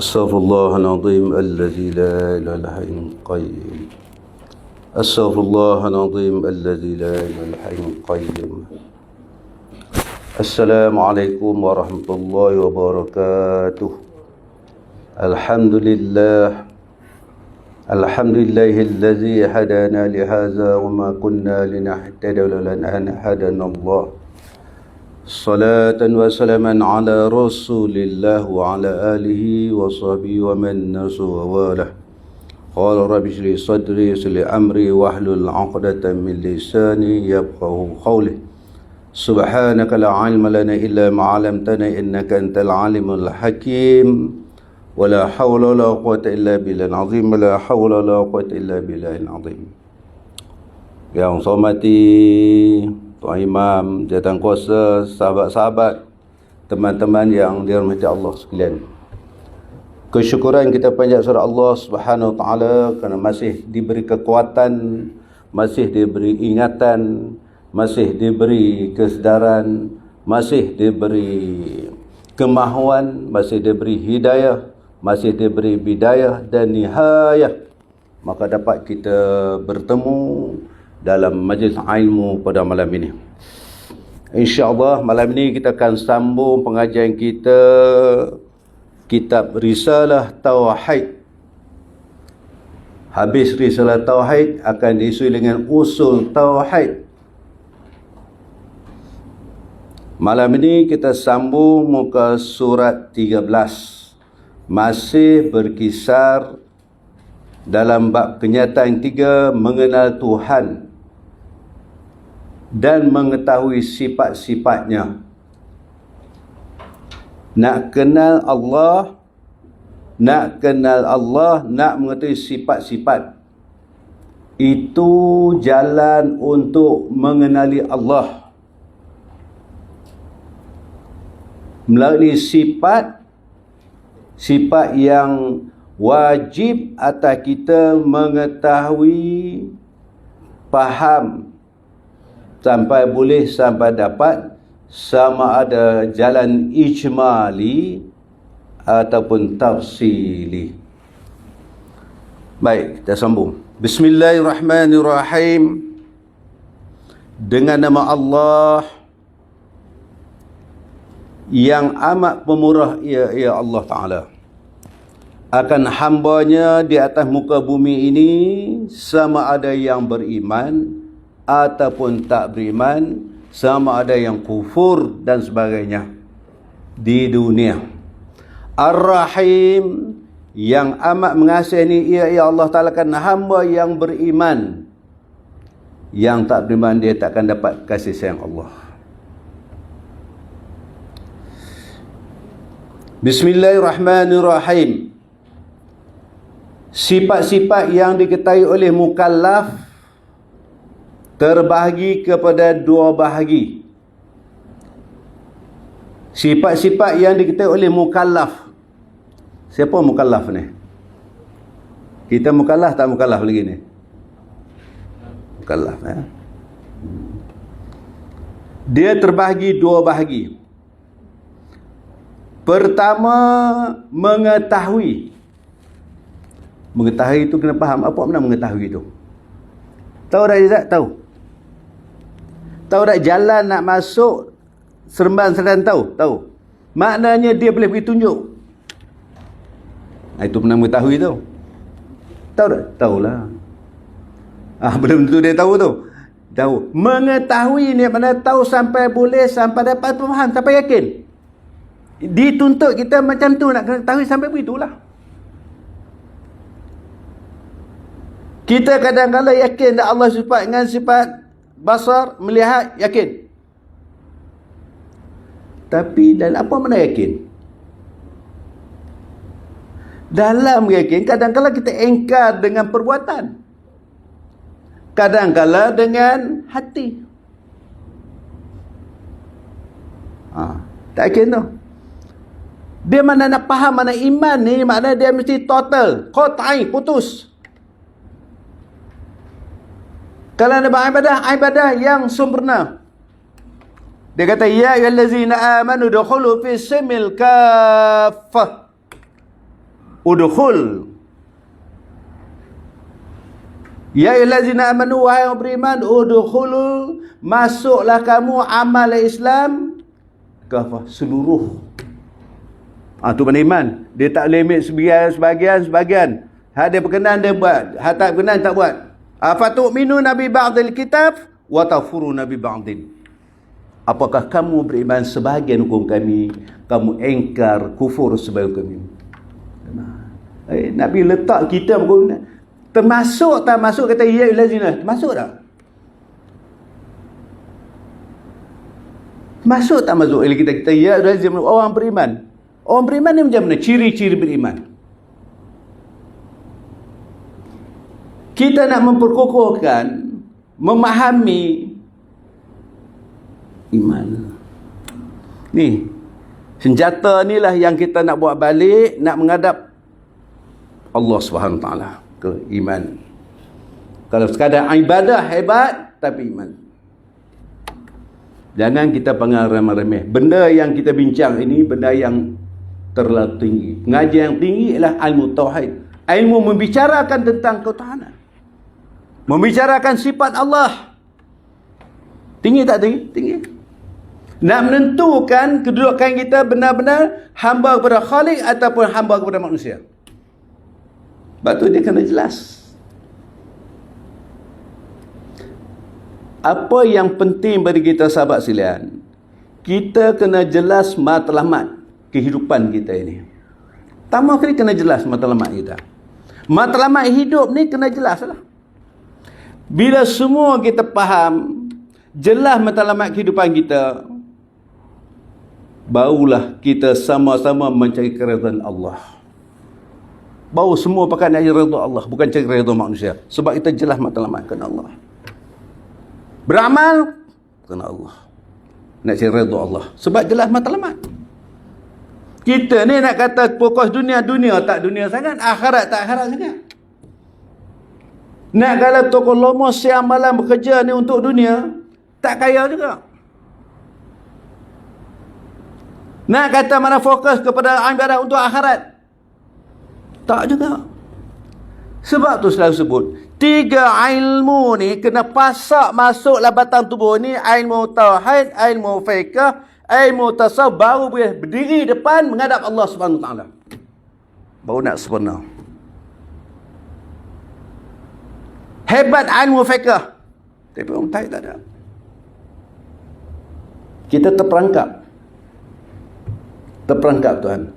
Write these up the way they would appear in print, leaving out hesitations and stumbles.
أستغفر الله العظيم الذي لا إله إلا القيوم. أستغفر الله العظيم الذي لا إله إلا القيوم. السلام عليكم ورحمة الله وبركاته. الحمد لله الذي هدانا لهذا وما كنا لنهتدي لولا أن هدانا الله. صلاة وسلاما على رسول الله وعلى آله وصحبه ومن نصر وواله. قال رب اشرح لي صدري ويسر لي أمري واحلل عقدة من لساني يفقهوا قولي. سبحانك لا علم لنا إلا ما علمتنا إنك أنت العليم الحكيم. ولا حول ولا قوة إلا بالله العظيم. ولا حول ولا قوة إلا بالله العظيم. Yang saya hormati Tuan Imam, Jawatankuasa, sahabat-sahabat, teman-teman yang dirahmati Allah sekalian. Kesyukuran kita panjat surah Allah Subhanahu Wa Taala kerana masih diberi kekuatan, masih diberi ingatan, masih diberi kesedaran, masih diberi kemahuan, masih diberi hidayah, masih diberi bidayah dan nihayah. Maka dapat kita bertemu dalam majlis ilmu pada malam ini. InsyaAllah malam ini kita akan sambung pengajian kita kitab Risalah Tauhid. Habis Risalah Tauhid akan diisi dengan Usul Tauhid. Malam ini kita sambung muka surat 13. Masih berkisar dalam bab kenyataan 3, mengenal Tuhan dan mengetahui sifat-sifatnya. Nak kenal Allah, nak mengetahui sifat-sifat. Itu jalan untuk mengenali Allah. Melalui sifat yang wajib atas kita mengetahui, faham, sampai dapat sama ada jalan ijmali ataupun tafsili. Baik, kita sambung. Bismillahirrahmanirrahim. Dengan nama Allah yang amat pemurah, ya Allah Ta'ala, akan hambanya di atas muka bumi ini, sama ada yang beriman ataupun tak beriman, sama ada yang kufur dan sebagainya di dunia. Ar-Rahim, yang amat mengasihi, ya Allah Ta'ala, kan hamba yang beriman. Yang tak beriman, dia takkan dapat kasih sayang Allah. Bismillahirrahmanirrahim. Sifat-sifat yang diketahui oleh mukallaf terbahagi kepada dua bahagi. Sifat-sifat yang diketahui oleh mukallaf. Siapa mukallaf ni? Kita mukallaf tak mukallaf lagi ni? Mukallaf, ya? Dia terbahagi dua bahagi. Pertama, mengetahui. Mengetahui itu kena faham. Apa makna mengetahui itu? Tahu tak Izzat? Tahu. Tahu tak jalan nak masuk Seremban Selatan? Tahu. Maknanya dia boleh pergi tunjuk. Itu pernah mengetahui tu. Tahu tak? Tahulah. Belum tentu dia tahu tu. Tahu. Mengetahui ni makna tahu sampai boleh, sampai dapat faham, sampai yakin. Dituntut kita macam tu, nak ketahui sampai begitulah. Kita kadang-kadang yakin tak Allah sifat dengan sifat basar, melihat, yakin. Tapi dalam apa mana yakin? Dalam yakin, kadang-kadang kita engkar dengan perbuatan, kadang-kadang dengan hati. Tak yakin tu. Dia mana nak faham, mana iman ni, makna dia mesti total, qat'i, putus. Kalau nak ibadah yang sempurna, dia kata ya ayyuhallazina amanu dukhulu fi silmil kaffah. Udkhul. Ya ayyuhallazina amanu, wahai yang beriman, udkhulu, masuklah kamu amal Islam ke apa? Seluruh. Tu mana iman. Dia tak limit sebagian. Hak dia berkenan dia buat, hak tak berkenan tak buat. Afatu'minuna bi ba'dil kitab wa takfuruna bi ba'din. Apakah kamu beriman sebahagian hukum kami, kamu engkar kufur sebahagian kami? Nabi letak kita termasuk tak masuk, kata ya ayyuhallazina, masuk tak? Masuk tak masuk? Kita ya ayyuhallazina, orang beriman. Orang beriman ni macam mana? Ciri-ciri beriman. Kita nak memperkokohkan, memahami iman. Ni, senjata ni lah yang kita nak buat balik, nak menghadap Allah Subhanahu Wa Taala ke iman. Kalau sekadar ibadah hebat, tapi iman. Jangan kita panggil remeh-remeh. Benda yang kita bincang ini, benda yang terlalu tinggi. Pengajian yang tinggi ialah ilmu tauhid. Ilmu membicarakan tentang ketuhanan. Membicarakan sifat Allah. Tinggi tak tinggi? Tinggi. Nak menentukan kedudukan kita benar-benar hamba kepada Khalik ataupun hamba kepada manusia. Sebab tu dia kena jelas. Apa yang penting bagi kita sahabat sekalian, kita kena jelas matlamat kehidupan kita ini. Pertama kali kena jelas matlamat kita. Matlamat hidup ni kena jelas lah. Bila semua kita faham, jelas matlamat kehidupan kita, barulah kita sama-sama mencari keridhaan Allah. Baru semua pakai nak redha Allah, bukan cari redha manusia. Sebab kita jelas matlamat kena Allah. Beramal kena Allah. Nak cari redha Allah. Sebab jelas matlamat. Kita ni nak kata fokus dunia tak dunia sangat, akhirat tak akhirat sangat. Nak kalau tokoh lomo siang malam bekerja ni untuk dunia, tak kaya juga. Nak kata mana fokus kepada ibadah untuk akhirat, tak juga. Sebab tu selalu sebut, 3 ilmu ni kena pasak masuk dalam batang tubuh ni, ilmu tauhid, ilmu fiqh, ilmu tasawuf, baru boleh berdiri depan menghadap Allah Subhanahu Wa Taala. Baru nak sempurna. Hebat ilmu fiqh, tapi orang tak ada. Kita terperangkap Tuhan.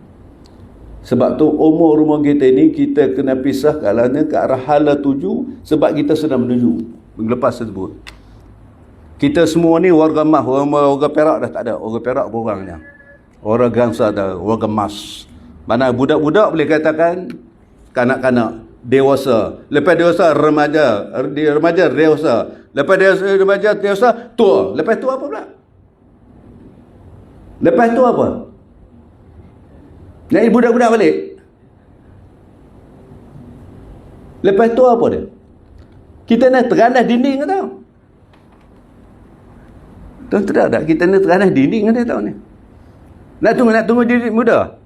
Sebab tu umur kita ini kita kena pisah kalanya ke arah hala tuju, sebab kita sedang menuju lepas tersebut. Kita semua ni warga emas, warga perak dah tak ada. Warga perak berorangnya. Orang gangsa dah, warga emas. Mana budak-budak boleh katakan kanak-kanak, dewasa. Lepas dewasa remaja dewasa. Lepas remaja dewasa tua. Lepas tu apa pula? Lepas tu apa? Nak budak-budak balik. Lepas tu apa dia? Kita nak teranas dinding ke tahu? Tuan tak ada. Kita nak teranas dinding ke tahu ni? Nak tunggu diri muda.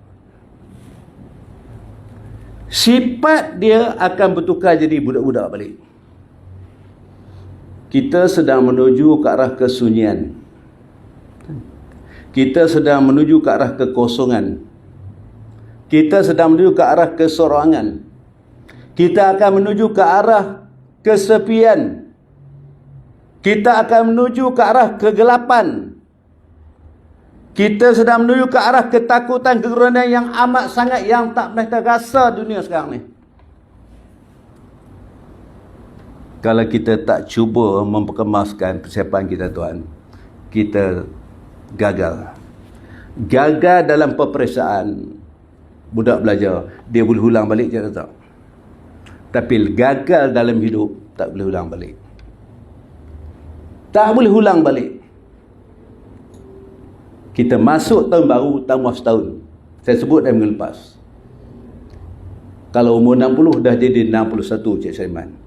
Sifat dia akan bertukar jadi budak-budak balik. Kita sedang menuju ke arah kesunyian. Kita sedang menuju ke arah kekosongan. Kita sedang menuju ke arah kesorangan. Kita akan menuju ke arah kesepian. Kita akan menuju ke arah kegelapan. Kita sedang menuju ke arah ketakutan, kegerunan yang amat sangat, yang tak pernah terasa dunia sekarang ni. Kalau kita tak cuba memperkemaskan persiapan kita Tuhan, kita gagal. Gagal dalam peperiksaan. Budak belajar, dia boleh ulang balik je tak? Tapi gagal dalam hidup, tak boleh ulang balik. Tak boleh ulang balik. Kita masuk tahun baru, tambah setahun. Saya sebut dah minggu lepas. Kalau umur 60, dah jadi 61 Cik Saiman.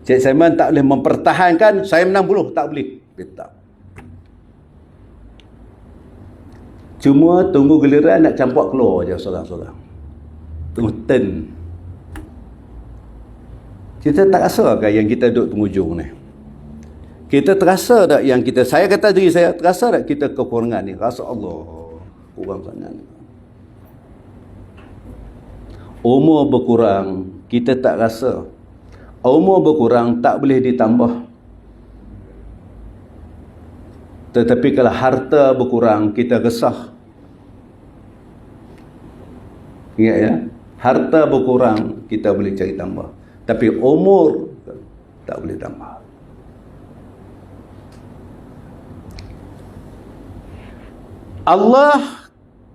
Cik Saiman tak boleh mempertahankan, saya 60, tak boleh. Dia tak. Cuma tunggu giliran nak campak keluar je seorang-seorang. turn. Kita tak rasa ke yang kita duduk penghujung ni? Kita terasa tak yang kita, saya kata diri saya, terasa tak kita kekurangan ni? Rasa Allah, kurang sangat. Umur berkurang, kita tak rasa. Umur berkurang, tak boleh ditambah. Tetapi kalau harta berkurang, kita resah. Ingat ya, harta berkurang, kita boleh cari tambah. Tapi umur, tak boleh tambah. Allah,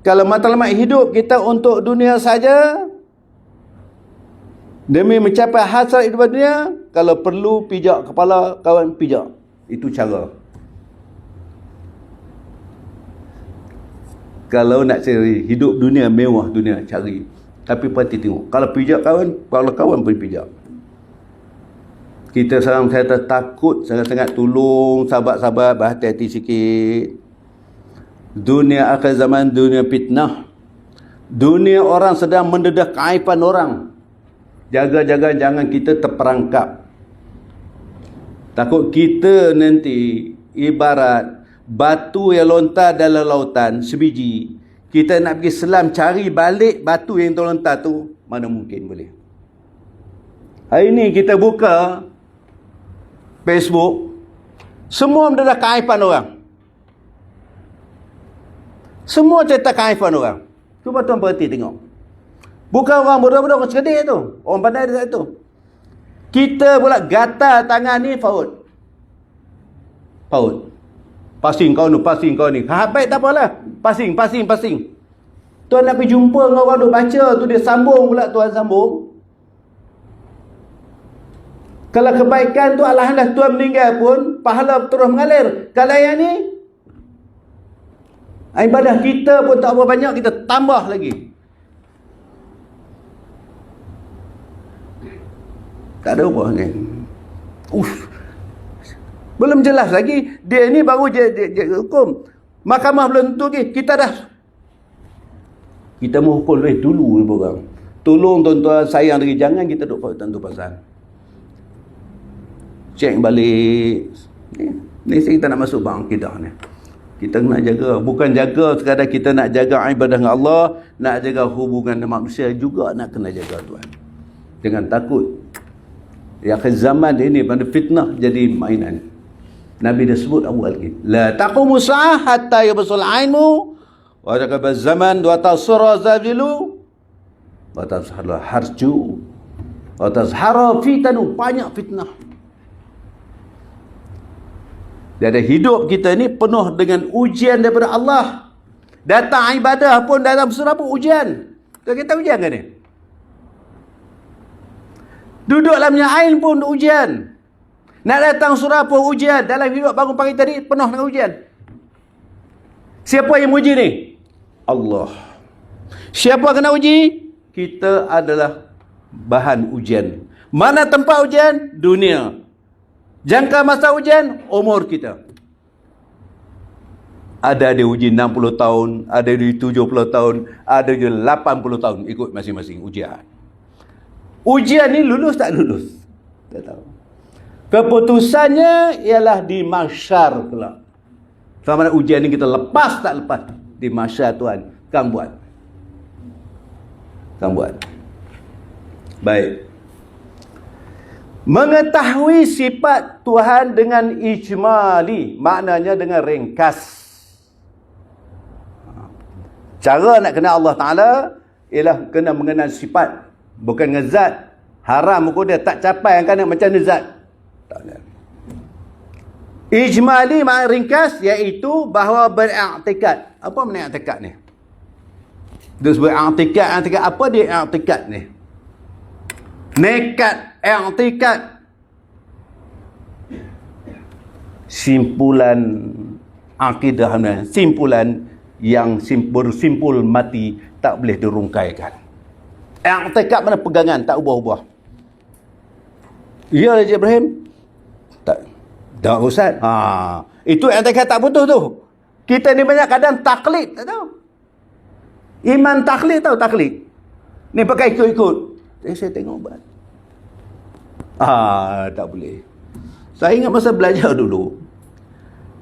kalau matlamat hidup kita untuk dunia saja, demi mencapai hasrat hidup dunia, kalau perlu pijak kepala kawan, pijak. Itu cara. Kalau nak cari hidup dunia mewah dunia, cari. Tapi pasti tengok. Kalau pijak kawan, kalau kawan pun pijak. Kita sekarang saya takut sangat-sangat, tolong sahabat-sahabat berhati-hati sikit. Dunia akhir zaman, dunia fitnah. Dunia orang sedang mendedah keaiban orang. Jaga-jaga jangan kita terperangkap. Takut kita nanti ibarat batu yang lontar dalam lautan sebiji. Kita nak pergi selam cari balik batu yang terlontar tu, mana mungkin boleh. Hari ni kita buka Facebook, semua mendedah keaiban orang. Semua cerita keaiban orang. Cuba tuan berhenti tengok. Bukan orang bodoh-bodoh, orang cerdik tu. Orang pandai dia tu. Kita pula gatal tangan ni, Faud. Pasing kau ni, pasing kau ni. Baik tak apalah. Pasing. Tuan nak pergi jumpa dengan orang duk baca tu, dia sambung pula, tuan sambung. Kalau kebaikan tu, alhamdulillah tuan meninggal pun, pahala terus mengalir. Kalau yang ni, ibadah kita pun tak berapa banyak, kita tambah lagi. Tak ada apa ni. Belum jelas lagi. Dia ni baru je hukum. Mahkamah belum tentu lagi. Kita mau hukum lebih dulu orang. Tolong tuan-tuan sayang lagi. Jangan kita duduk tentu pasal. Cek balik. Ni kita nak masuk bang kita ni. Kita kena jaga. Bukan jaga sekadar kita nak jaga ibadah dengan Allah. Nak jaga hubungan dengan manusia juga nak kena jaga tuan. Jangan takut. Ya akhir zaman ini pada fitnah jadi mainan. Nabi dah sebut awal lagi. La taqumu sa'ah hatta yabsul ainmu wa taqabal zaman wa tasra zabilu wa tazhara harju wa tazhara fitanu, banyak fitnah. Jadi hidup kita ni penuh dengan ujian daripada Allah. Datang ibadah pun dalam surah pun ujian. Kita ujian kan ni? Duduk dalam air pun ujian. Nak datang surah pun ujian. Dalam hidup bangun pagi tadi penuh dengan ujian. Siapa yang uji ni? Allah. Siapa kena uji? Kita adalah bahan ujian. Mana tempat ujian? Dunia. Jangka masa ujian? Umur kita. Ada dia uji 60 tahun, ada dia 70 tahun, ada dia 80 tahun. Ikut masing-masing ujian. Ujian ni lulus tak lulus? Tak tahu. Keputusannya ialah di mahsyar kelak. Sama ada ujian ni kita lepas tak lepas di mahsyar tuan. Kang buat. Baik. Mengetahui sifat Tuhan dengan ijmali, maknanya dengan ringkas. Cara nak kenal Allah Ta'ala ialah kena mengenal sifat. Bukan ngezat. Haram pun dia tak capai yang kena macam ni zat. Tak ada. Ijmali makna ringkas iaitu bahawa beriktikad. Apa makna iktikad ni? Dia sebut iktikad. Apa dia iktikad ni? Nekat, iktikad. Simpulan akidah, simpulan yang bersimpul mati, tak boleh dirungkaikan. I'tikad mana pegangan, tak ubah-ubah. Ya Haji Ibrahim? Tak Ustaz. Itu i'tikad tak putus tu. Kita ni banyak kadang taklid, tak tahu. Iman taklid tahu taklid. Ni pakai ikut-ikut. Saya tengok ubat. Tak boleh. Saya ingat masa belajar dulu,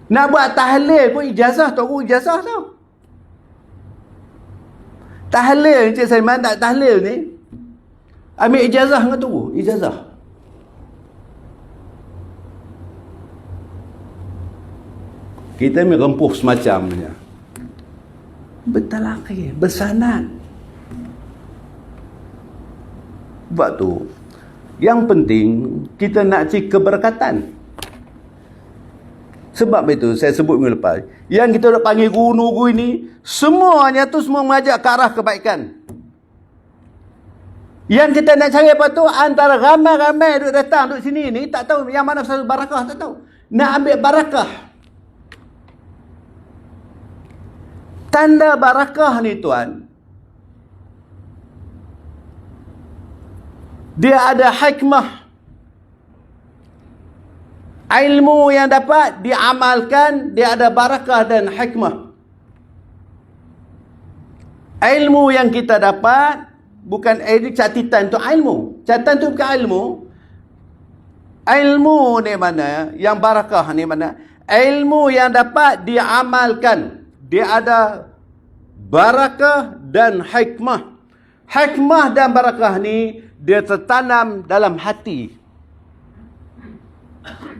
nak buat tahlil pun ijazah, tahu ijazah tau. Tahlil, Encik Saiman tak tahlil ni, ambil ijazah dengan tu, ijazah. Kita merempuh semacamnya. Bertalaqi, bersanad. Sebab tu, yang penting kita nak cari keberkatan. Sebab itu saya sebut minggu lepas, yang kita nak panggil guru-guru ini, semuanya tu semua mengajak ke arah kebaikan. Yang kita nak cari apa tu, antara ramai-ramai duduk datang duduk sini ni, tak tahu yang mana satu barakah, tak tahu. Nak ambil barakah. Tanda barakah ni tuan, dia ada hikmah. Ilmu yang dapat diamalkan, dia ada barakah dan hikmah. Ilmu yang kita dapat, bukan catatan tu ilmu. Catatan tu bukan ilmu. Ilmu ni mana? Yang barakah ni mana? Ilmu yang dapat diamalkan, dia ada barakah dan hikmah. Hikmah dan barakah ni dia tertanam dalam hati.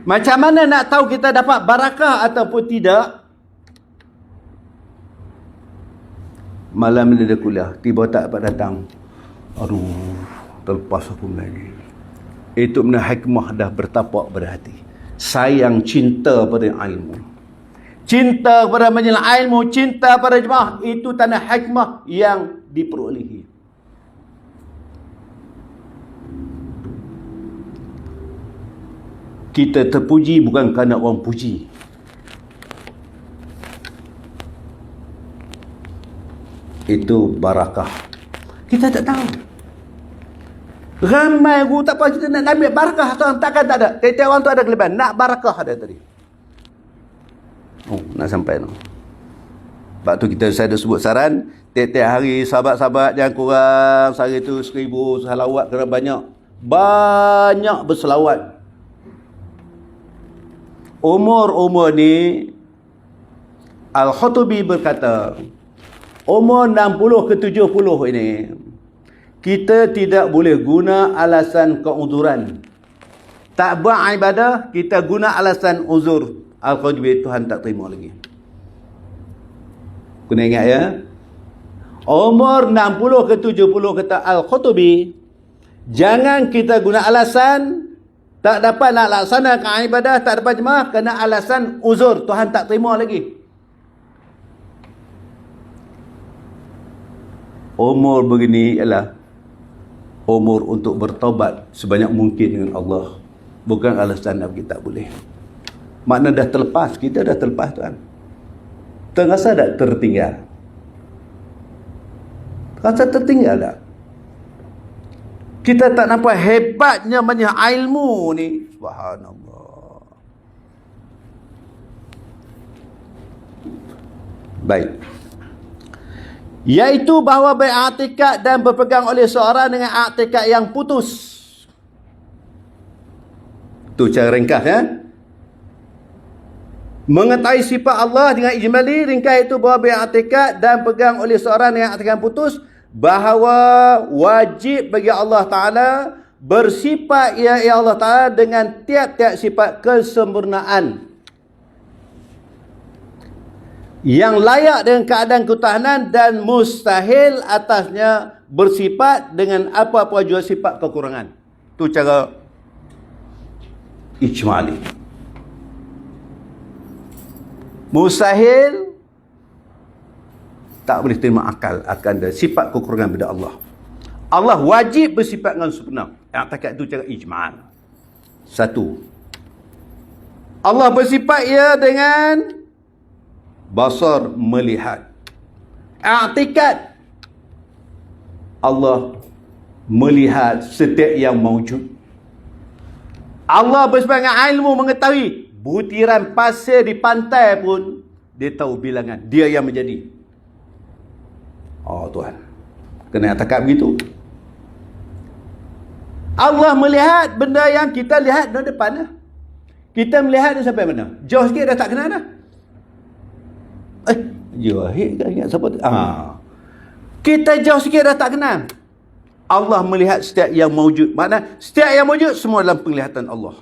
Macam mana nak tahu kita dapat barakah ataupun tidak? Malam ni dia kuliah, tiba tak dapat datang. Aduh, terlepas aku lagi. Itu benar hikmah dah bertapak pada hati. Sayang, cinta pada ilmu. Cinta pada majlis ilmu, cinta pada jemaah, itu tanda hikmah yang diperolehi. Kita terpuji bukan kerana orang puji. Itu barakah. Kita tak tahu. Ramai guru tak apa, kita nak ambil barakah. Takkan tak ada. Tiap-tiap orang tu ada kelebihan. Nak barakah ada tadi. Nak sampai tu. Sebab tu saya dah sebut saran, tiap-tiap hari sahabat-sahabat jangan kurang sehari tu 1000 selawat, kena banyak berselawat. Umur ni, Al-Khutubi berkata, umur 60 ke 70 ini, kita tidak boleh guna alasan keuzuran. Tak buat ibadah, kita guna alasan uzur. Al-Khutubi, Tuhan tak terima lagi. Kena ingat ya. Umur 60 ke 70 kata Al-Khutubi, jangan kita guna alasan tak dapat nak laksanakan ibadah, tak dapat jemaah, kena alasan uzur, Tuhan tak terima lagi. Umur begini ialah umur untuk bertaubat sebanyak mungkin dengan Allah. Bukan alasan kita tak boleh. Makna dah terlepas, kita dah terlepas tuan. Terasa tak tertinggal? Rasa tertinggal tak? Kita tak nampak hebatnya banyak ilmu ni. Subhanallah. Baik. Iaitu bahawa beriktikad dan berpegang oleh seorang dengan iktikad yang putus. Itu cara ringkas ya. Mengetahui sifat Allah dengan ijmali, ringkas itu bahawa beriktikad dan pegang oleh seorang dengan iktikad yang putus, bahawa wajib bagi Allah Ta'ala bersifat ya Allah Ta'ala dengan tiap-tiap sifat kesempurnaan yang layak dengan keadaan ketahanan dan mustahil atasnya bersifat dengan apa-apa jua sifat kekurangan. Itu cara ijmali. Mustahil, tak boleh terima akal akan ada sifat kekurangan pada Allah. Allah wajib bersifat dengan sempurna. Yang takat itu cara ijmal. Satu, Allah bersifat ia dengan basar, melihat. I'tikad, Allah melihat setiap yang mawjud. Allah bersifat dengan ilmu, mengetahui. Butiran pasir di pantai pun dia tahu bilangan. Dia yang menjadi. Oh Tuhan, kena i'tikad begitu. Allah melihat benda yang kita lihat di depan lah. Kita melihat dia sampai mana? Jauh sikit dah tak kenal dah. Jahil kan ingat siapa tu? Kita jauh sikit dah tak kenal. Allah melihat setiap yang mawujud. Maknanya setiap yang mawujud semua dalam penglihatan Allah.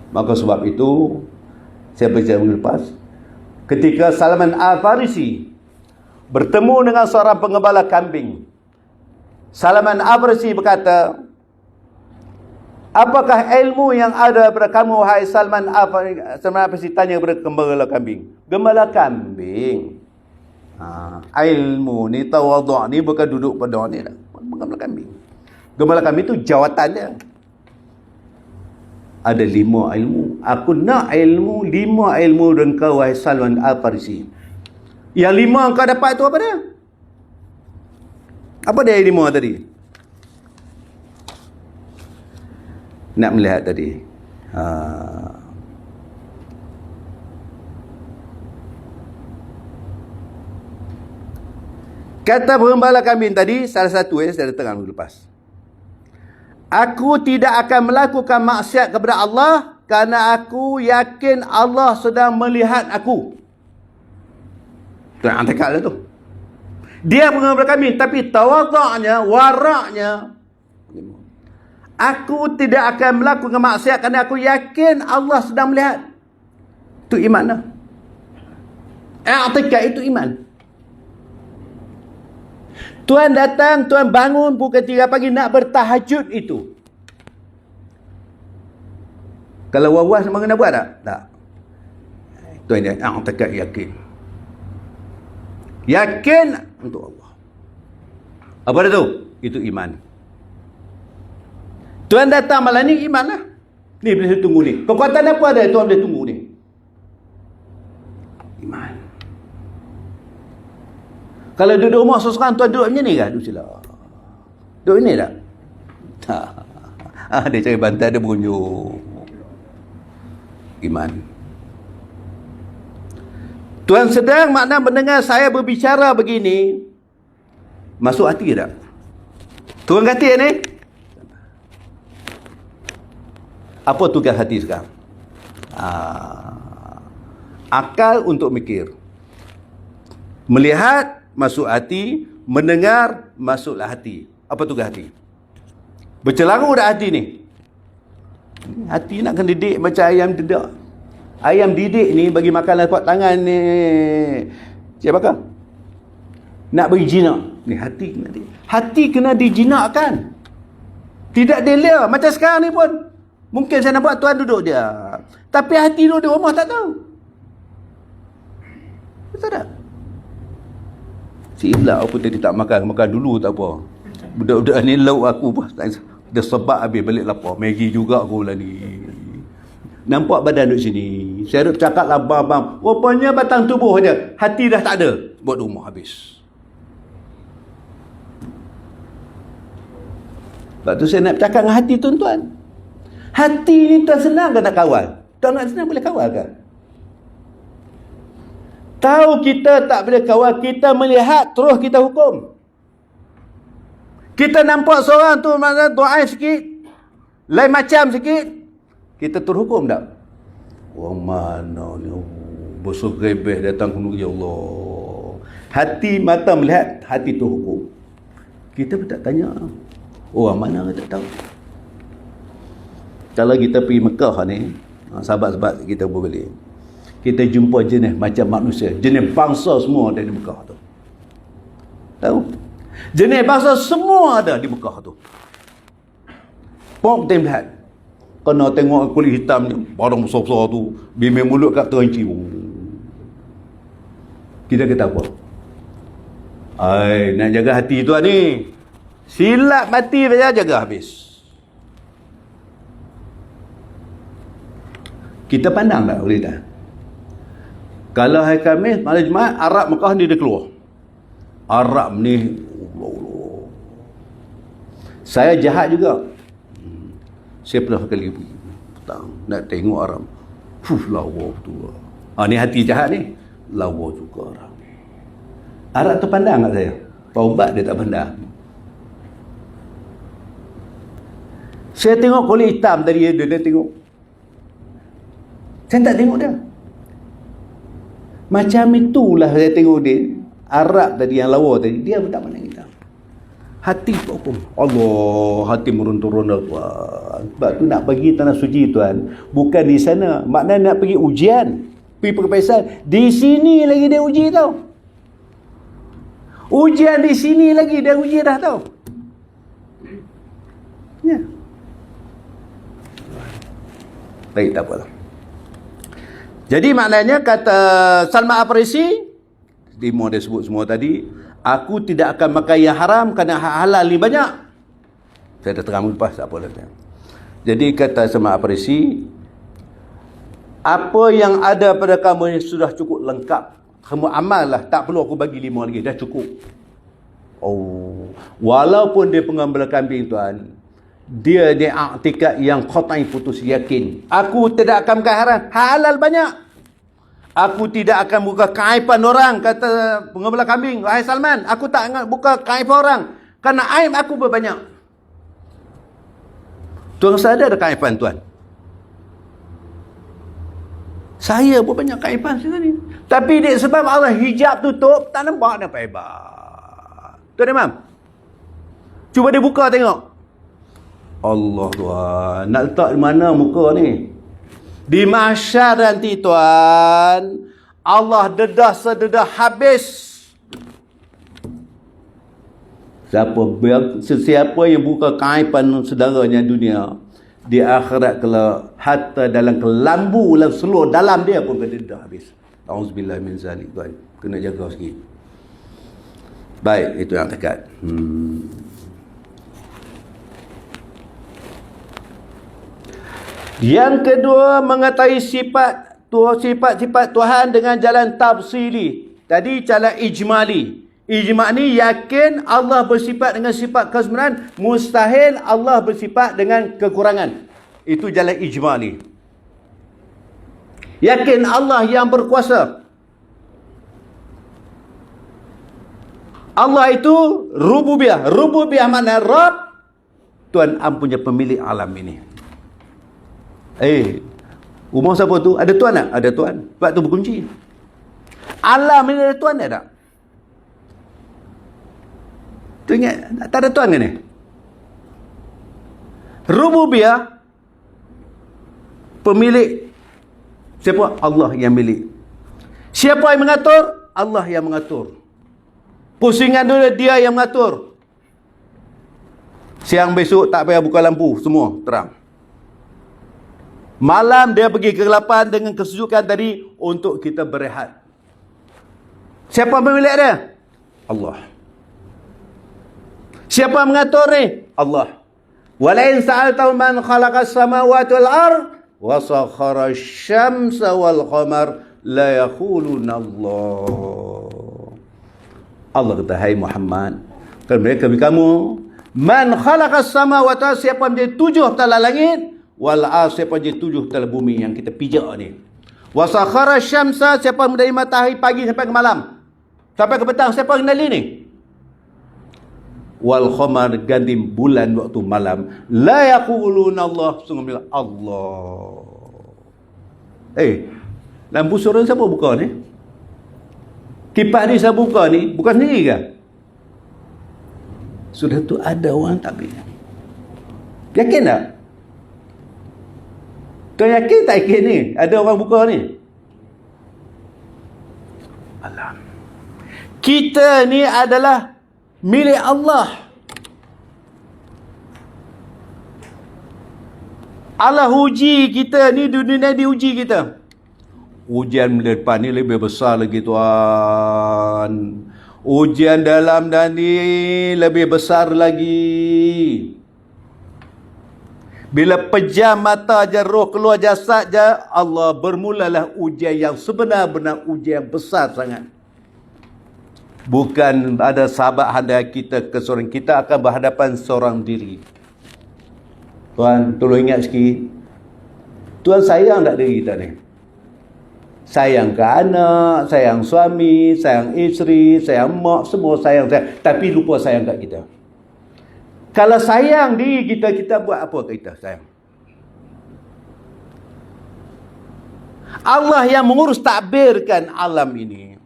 Maka sebab itu saya bercerita minggu lepas, ketika Salman Al-Farisi bertemu dengan seorang pengembala kambing, Salman Al-Farisi berkata, apakah ilmu yang ada pada kamu, wahai Salman Al-Farisi? Salman Al-Farisi tanya kepada gembala kambing. Gembala kambing, ilmu ni, tawaduk ni bukan duduk pada ni lah. Gembala kambing. Gembala kambing tu jawatan dia. Ada 5 ilmu. Aku nak ilmu, 5 ilmu dan kau, wahai Salman Al-Farisi. Yang 5 kau dapat tu apa dia? Apa dia 5 tadi? Nak melihat tadi. Kata pengembala kambing tadi, salah satu saya datang minggu lepas. Aku tidak akan melakukan maksiat kepada Allah kerana aku yakin Allah sedang melihat aku. Itu yang tekad dia tu. Dia pengembala kambing, tapi tawaduknya, waraknya, aku tidak akan melakukan maksiat kerana aku yakin Allah sedang melihat. Itu iman lah. I'tikad itu iman. Tuan datang, tuan bangun pukul 3 pagi nak bertahajud itu. Kalau was-was memang kena buat tak? Tak. Tuan dia, i'tikad yakin. Yakin untuk Allah. Apa dia tu? Itu iman. Tuan datang malam ni, iman lah. Ni boleh tunggu ni. Kekuatan apa ada tuan boleh tunggu ni? Iman. Kalau duduk rumah seorang, tuan duduk macam ni kan? Duduk sila. Duduk ni tak? Tak. Dia cari bantai, dia berunjuk. Iman. Tuan sedang makna mendengar saya berbicara begini, masuk hati tak? Tuan kata ni, apa tugas hati sekarang? Akal untuk mikir. Melihat, masuk hati. Mendengar, masuklah hati. Apa tugas hati? Bercelaru dah hati ni. Hati nak kena didik macam ayam dedak. Ayam didik ni bagi makan lepas tangan ni. Siapa kau? Nak bagi jinak. Ni hati kena didik. Hati kena dijinakkan. Tidak delia. Macam sekarang ni pun. Mungkin saya nampak tuan duduk dia. Tapi hati duduk di rumah tak tahu. Betul tak? Si Ibla apa tadi tak makan. Makan dulu tak apa. Budak-budak ni lauk aku pun. Dia sebab habis balik lapar. Maggi juga aku lah ni. Nampak badan duduk sini. Saya duduk cakap lah bang. Rupanya batang tubuh je. Hati dah tak ada. Buat rumah habis. Sebab tu saya nak bercakap dengan hati tuan-tuan. Hati ni tak senang ke nak kawal? Tak nak senang boleh kawal kan? Tahu kita tak boleh kawal, kita melihat terus kita hukum. Kita nampak seorang tu mana doa sikit, lain macam sikit, kita terhukum tak? Orang mana ni? Bosok rebeh datang ke ya Allah. Hati mata melihat, hati terhukum. Kita pun tak tanya. Orang mana kita tak tahu. Kalau kita pergi Mekah ni, sahabat-sahabat kita berbalik, kita jumpa jenis macam manusia, jenis bangsa semua ada di Mekah tu. Tahu? Jenis bangsa semua ada di Mekah tu. Pok kita lihat. Kena tengok kulit hitam ni, badan besar-besar tu, bimir mulut kat terenci. Kita kata apa? Nak jaga hati tuan ni. Silap mati saja jaga habis. Kita pandang tak boleh tak? Kalau hari Khamis, malam Jumaat, Arab Mekah ni dia keluar. Arab ni, Allah. Saya jahat juga. Saya pernah kali petang nak tengok Arab. Lawa betul. Ni hati jahat ni. Lawa juga Arab ni. Arab tu pandang kat saya. Taubat dia tak pandang. Saya tengok kulit hitam tadi, dia tengok. Saya tak tengok dia. Macam itulah saya tengok dia. Arab tadi yang lawa tadi, dia pun tak pandang kita. Hati hukum. Allah, hati meruntuh tuan. Sebab tu nak pergi tanah suci tuan. Bukan di sana. Maknanya nak pergi ujian. Pergi perkepaisan. Di sini lagi dia uji tau. Ujian di sini lagi dia uji dah tau. Ya. Baik, tak apalah. Jadi maknanya kata Salman Al-Farisi, Dimo dia sebut semua tadi, aku tidak akan makan yang haram kerana halal ni banyak. Saya dah terang lepas, tak apalah. Jadi kata Salman Al-Farisi, apa yang ada pada kamu ni sudah cukup lengkap. Kamu amal lah, tak perlu aku bagi 5 lagi, dah cukup. Oh, walaupun dia pengembala kambing tuan, dia i'tikad yang qat'i, putus yakin. Aku tidak akan makan haram, halal banyak. Aku tidak akan buka keaiban orang, kata pengembala kambing. Wahai Salman, aku tak akan buka keaiban orang kerana aib aku berbanyak. Tuan sadar ada keaiban tuan? Saya pun banyak keaiban sekarang ni. Tapi sebab Allah hijab tutup, tak nampak apa hebat. Tuan Imam, cuba dia buka tengok. Allah tuan, nak letak di mana muka ni? Di mahsyar nanti tuan, Allah dedah sededah habis. Sesiapa yang buka keaiban saudaranya dunia, di akhirat kalau hatta dalam kelambu dalam seluruh dalam dia pun kena dedah habis. Auzubillah min zalik tuan. Kena jaga sikit. Baik, itu yang dekat. Yang kedua, mengetahui sifat-sifat Tuhan dengan jalan tafsili. Tadi jalan ijmali. Ijma' ni yakin Allah bersifat dengan sifat kesempurnaan, mustahil Allah bersifat dengan kekurangan. Itu jalan ijmali. Yakin Allah yang berkuasa. Allah itu rububiyah. Rububiyah makna Rabb, Tuhan punya pemilik alam ini. Rumah siapa tu? Ada tuan tak? Ada tuan. Sebab tu berkunci. Alam ni ada tuan tak? Tu ingat, tak ada tuan ke ni? Rububiyah, pemilik. Siapa? Allah yang milik. Siapa yang mengatur? Allah yang mengatur. Pusingan dulu dia yang mengatur. Siang besok tak payah buka lampu, semua terang. Malam dia pergi kegelapan dengan kesejukan tadi untuk kita berehat. Siapa pemilik dia? Allah. Siapa mengatur ni? Allah. Walain sa'altahu man khalaqas samawati wal ard wa sakhara asy-syamsa wal qamar la yaquluna Allah. Allah kata, hai Muhammad, kan mereka kamu, man khalaqas samawati, siapa menjadi 7 tala langit, wal ard, siapa menjadi 7 tala bumi yang kita pijak ni. Wa sakhara asy-syamsa, siapa dari matahari pagi sampai ke malam, sampai ke petang, siapa kenali ni? Wal qamar, ganti bulan waktu malam. La yaquluna Allah, sungguh bilang Allah. Lampu surau siapa buka ni? Kipas ni siapa buka ni? Bukan sendiri ke? Sudah tu ada orang tak boleh. Yakin tak? Kau yakin tak yakin ni? Ada orang buka ni? Alam. Kita ni adalah milik Allah. Allah uji kita ni, dunia diuji kita. Ujian depan ni lebih besar lagi tuan. Ujian dalam dan ni lebih besar lagi. Bila pejam mata je, roh keluar jasad je, Allah bermulalah ujian yang sebenar-benar ujian yang besar sangat. Bukan ada sahabat anda kita ke seorang, kita akan berhadapan seorang diri. Tuan, tolong ingat sikit. Tuan sayang tak diri kita ni? Sayang ke anak, sayang suami, sayang isteri, sayang mak, semua sayang. Tapi lupa sayang kat kita. Kalau sayang diri kita, kita buat apa kita sayang? Allah yang mengurus takbirkan alam ini.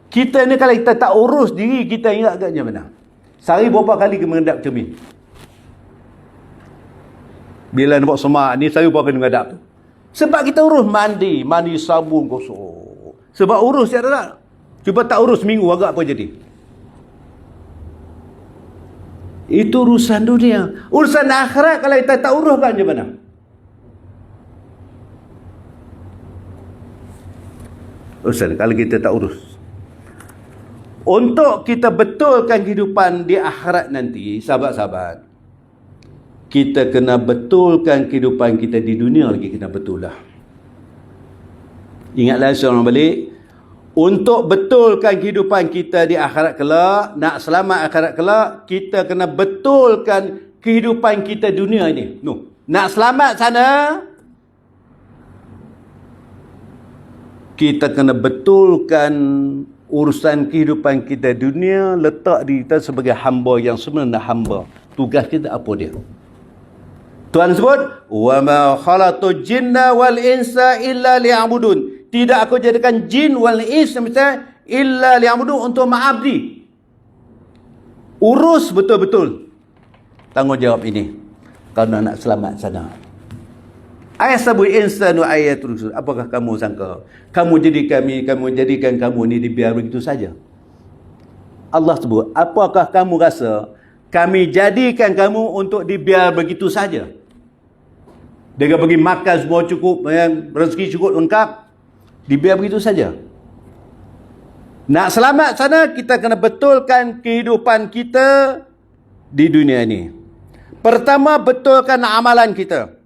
Kita ni kalau kita tak urus diri kita, ingat tak macam mana? Sehari berapa kali kita menghadap cermin? Bila nampak semak ni, sehari berapa kali menghadap tu? Sebab kita urus mandi sabun gosok. Sebab urus ya tak? Cuba tak urus seminggu, agak apa jadi? Itu urusan dunia. Urusan akhirat kalau kita tak urus kan macam mana? Urusan kalau kita tak urus. Untuk kita betulkan kehidupan di akhirat nanti, sahabat-sahabat, kita kena betulkan kehidupan kita di dunia lagi kena betul lah. Ingatlah seorang balik, untuk betulkan kehidupan kita di akhirat kelak, nak selamat akhirat kelak, kita kena betulkan kehidupan kita dunia ini. Nak selamat sana, kita kena betulkan urusan kehidupan kita dunia, letak diri kita sebagai hamba yang sebenarnya hamba. Tugas kita apa dia? Tuhan sebut, wa ma khalaqtul jinna wal insa illa liya'budun. Tidak aku jadikan jin wal ins illa liya'budun, untuk mengabdi. Urus betul-betul tanggungjawab ini kalau nak selamat sana. Ayasabu insanu ayatul rusul. Apakah kamu sangka kamu jadikan kamu ni dibiar begitu saja? Allah sebut, apakah kamu rasa kami jadikan kamu untuk dibiar begitu saja? Dia bagi makan semua cukup, rezeki cukup lengkap, dibiar begitu saja? Nak selamat sana, kita kena betulkan kehidupan kita di dunia ini. Pertama, betulkan amalan kita.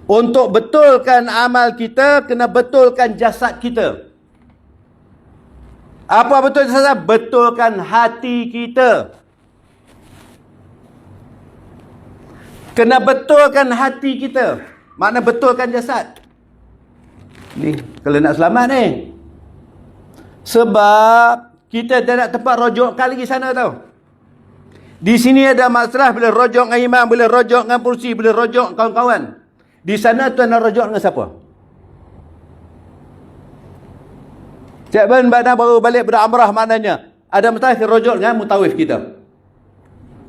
Untuk betulkan amal kita, kena betulkan jasad kita. Apa betul jasad? Betulkan hati kita. Kena betulkan hati kita. Makna betulkan jasad. Ni, kalau nak selamat ni. Sebab kita tak nak tempat rojokkan lagi sana tau. Di sini ada masalah bila rojok dengan imam, bila rojok dengan kursi, bila rojok kawan-kawan. Di sana tuan nak rojok dengan siapa? Cik Ben baru balik pada Amrah, maknanya ada masalah rojok dengan mutawif kita.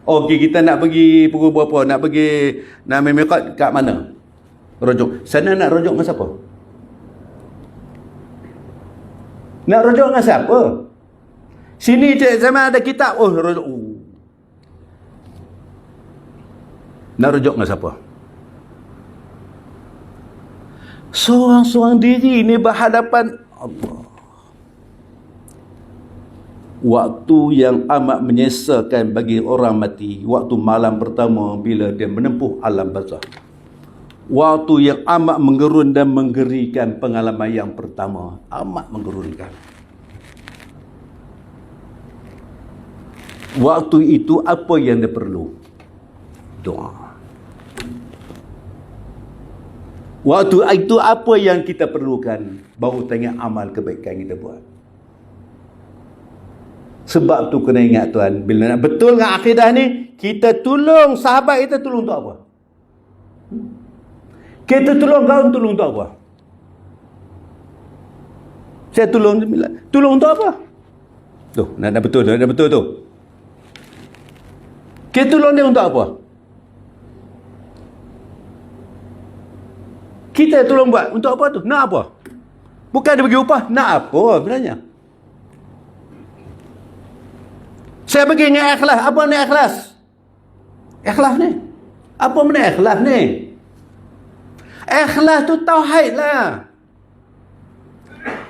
Okey, kita nak pergi pukul berapa? Nak pergi nak miqat kat mana? Rojok. Sana nak rojok dengan siapa? Nak rojok dengan siapa? Sini cik zaman ada kitab. Rojok. Nak rojok dengan siapa? Seorang-seorang diri ni berhadapan Allah. Waktu yang amat menyesakan bagi orang mati, waktu malam pertama bila dia menempuh alam barzakh. Waktu yang amat menggerun dan menggerikan pengalaman yang pertama, amat menggerunkan. Waktu itu apa yang dia perlu? Doa. Waktu itu apa yang kita perlukan? Baru tengok amal kebaikan kita buat. Sebab tu kena ingat tuan, bila nak betul dengan akidah ni, kita tolong sahabat kita, tolong untuk apa? Kita tolong kawan, tolong untuk apa? Saya tolong untuk apa? Tuh, nak betul tu. Kita tolong dia untuk apa? Kita tolong buat untuk apa tu? Nak apa? Bukan dia bagi upah, nak apa sebenarnya? Saya bagi dengan ikhlas. Apa ni ikhlas? Ikhlas ni? Apa benda ikhlas ni? Ikhlas tu tauhid lah.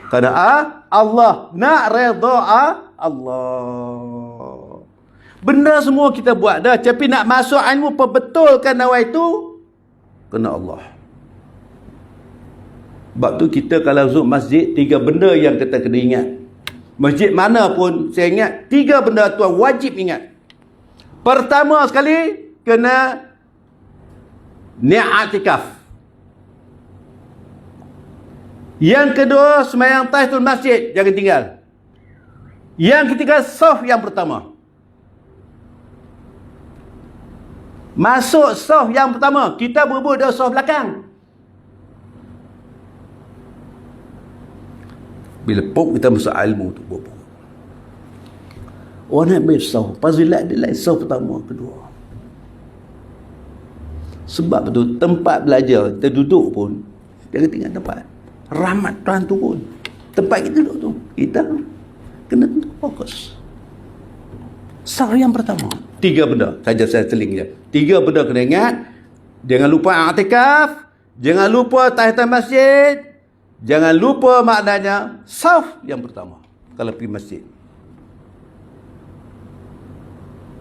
Kerana Allah, nak redha Allah. Benda semua kita buat dah, tapi nak masuk ilmu perbetulkan awal itu kena Allah. Sebab tu kita kalau masuk masjid, 3 benda yang kita kena ingat. Masjid mana pun saya ingat 3 benda tu wajib ingat. Pertama sekali, kena i'tikaf. Yang kedua, sembahyang tahiyatul masjid, jangan tinggal. Yang ketiga, saf yang pertama. Masuk saf yang pertama, kita berebut dah saf belakang. Bila pok kita masuk ilmu tu berebut. Orang nak ambil saf, fazilat dia lain saf pertama, kedua. Sebab tu tempat belajar kita duduk pun jangan tinggal tempat rahmat Tuhan turun. Tempat kita duduk tu kita kena fokus. Saf yang pertama, 3 benda saja saya seling je. 3 benda kena ingat. Jangan lupa i'tikaf, jangan lupa tahiyyat masjid, jangan lupa maknanya saf yang pertama kalau pergi masjid.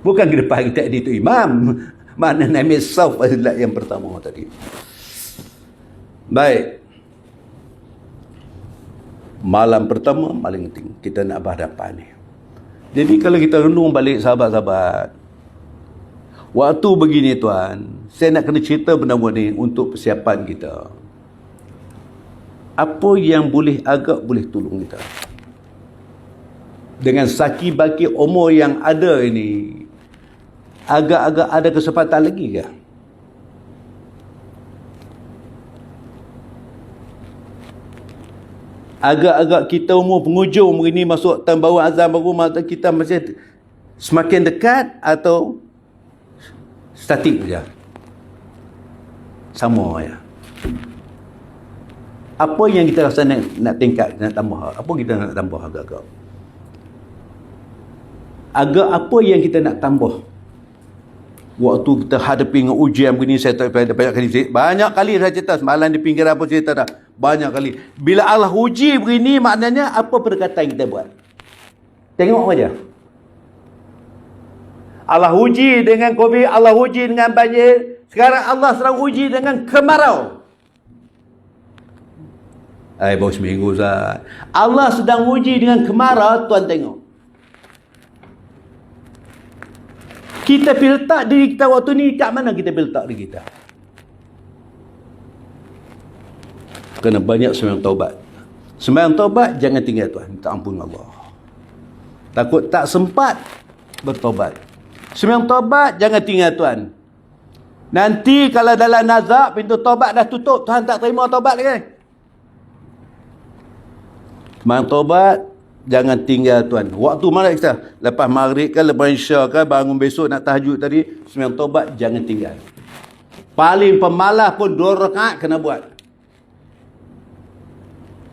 Bukan ke depan kita itu imam. Mana nama saf adalah yang pertama tadi. Baik. Malam pertama paling penting kita nak berhadapan ni. Jadi kalau kita renung balik sahabat-sahabat, waktu begini tuan, saya nak kena cerita benda-benda ni untuk persiapan kita. Apa yang boleh tolong kita dengan saki baki umur yang ada ini, agak-agak ada kesempatan lagi ke? Agak-agak kita umur penghujung ini masuk tahun baru azan baru, masa kita masih semakin dekat atau statik saja? Sama ya. Apa yang kita rasa nak tingkat, nak tambah? Apa kita nak tambah agak-agak? Agak apa yang kita nak tambah? Waktu kita hadapi dengan ujian begini, saya tak banyak kali saya cerita semalam di pinggiran pun cerita dah banyak kali. Bila Allah uji begini, maknanya apa perkataan kita buat? Tengok aja. Allah uji dengan COVID, Allah uji dengan banjir. Sekarang Allah sedang uji dengan kemarau. Baru seminggu Ustaz. Allah sedang uji dengan kemarau, tuan tengok. Kita pergi letak diri kita waktu ni, kat mana kita pergi letak diri kita? Kena banyak sembahyang taubat. Sembahyang taubat jangan tinggal tuan, minta ampun Allah. Takut tak sempat bertaubat. Sembahyang taubat jangan tinggal tuan. Nanti kalau dalam nazak pintu taubat dah tutup, Tuhan tak terima taubat lagi. Sembahyang taubat jangan tinggal tuan. Waktu mana kita? Lepas maghrib kan, lepas isya kan, bangun besok nak tahajud tadi, sembahyang taubat jangan tinggal. Paling pemalas pun 2 rakaat kena buat.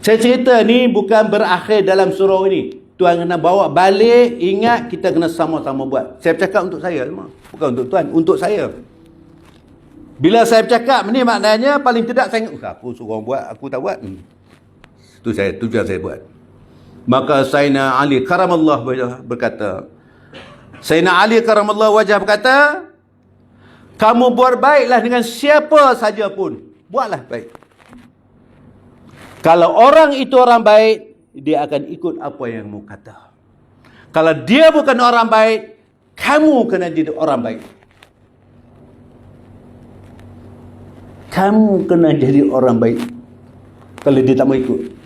Saya cerita ni bukan berakhir dalam surau ini. Tuan kena bawa balik, ingat kita kena sama-sama buat. Saya bercakap untuk saya, bukan untuk tuan, untuk saya. Bila saya bercakap ni maknanya paling tidak saya ingat, aku suruh orang buat, aku tak buat. Tujuan saya buat. Maka Sayyidina Ali karamallahu wajhah berkata, Sayyidina Ali karamallahu wajhah berkata, kamu buat baiklah dengan siapa saja pun. Buatlah baik. Kalau orang itu orang baik, dia akan ikut apa yang kamu kata. Kalau dia bukan orang baik, kamu kena jadi orang baik. Kamu kena jadi orang baik. Kalau dia tak mau ikut.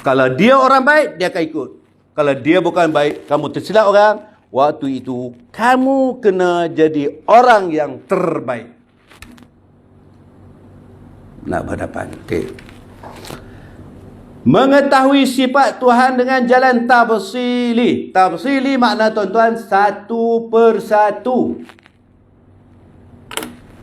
Kalau dia orang baik, dia akan ikut. Kalau dia bukan baik, kamu tersilap orang, waktu itu kamu kena jadi orang yang terbaik. Nak berhadapan. Okey. Mengetahui sifat Tuhan dengan jalan tafsili. Tafsili makna tuan-tuan satu persatu.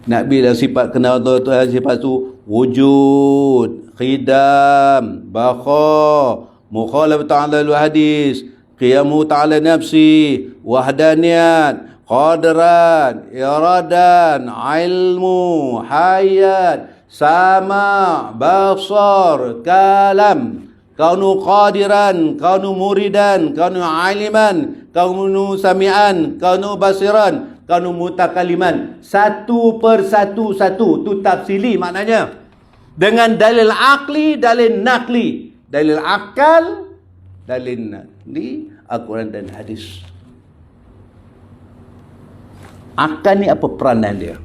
Nak bila sifat kenal Tuhan, sifat tu wujud, khidam, baqa, mukhalafat ta'ala al-hadis, qiyamu ta'ala nafsi, wahdaniyat, qadran, iradan, ilmu, hayat, sama, basar, kalam, kaunu qadiran, kaunu muridan, kaunu aliman, kaunu sami'an, kaunu basiran, kaunu mutakaliman. Satu persatu satu. Itu tafsili maknanya. Dengan dalil akli, dalil nakli. Dalil akal, dalil nakli, Al-Quran dan hadis. Akal ni apa peranan dia?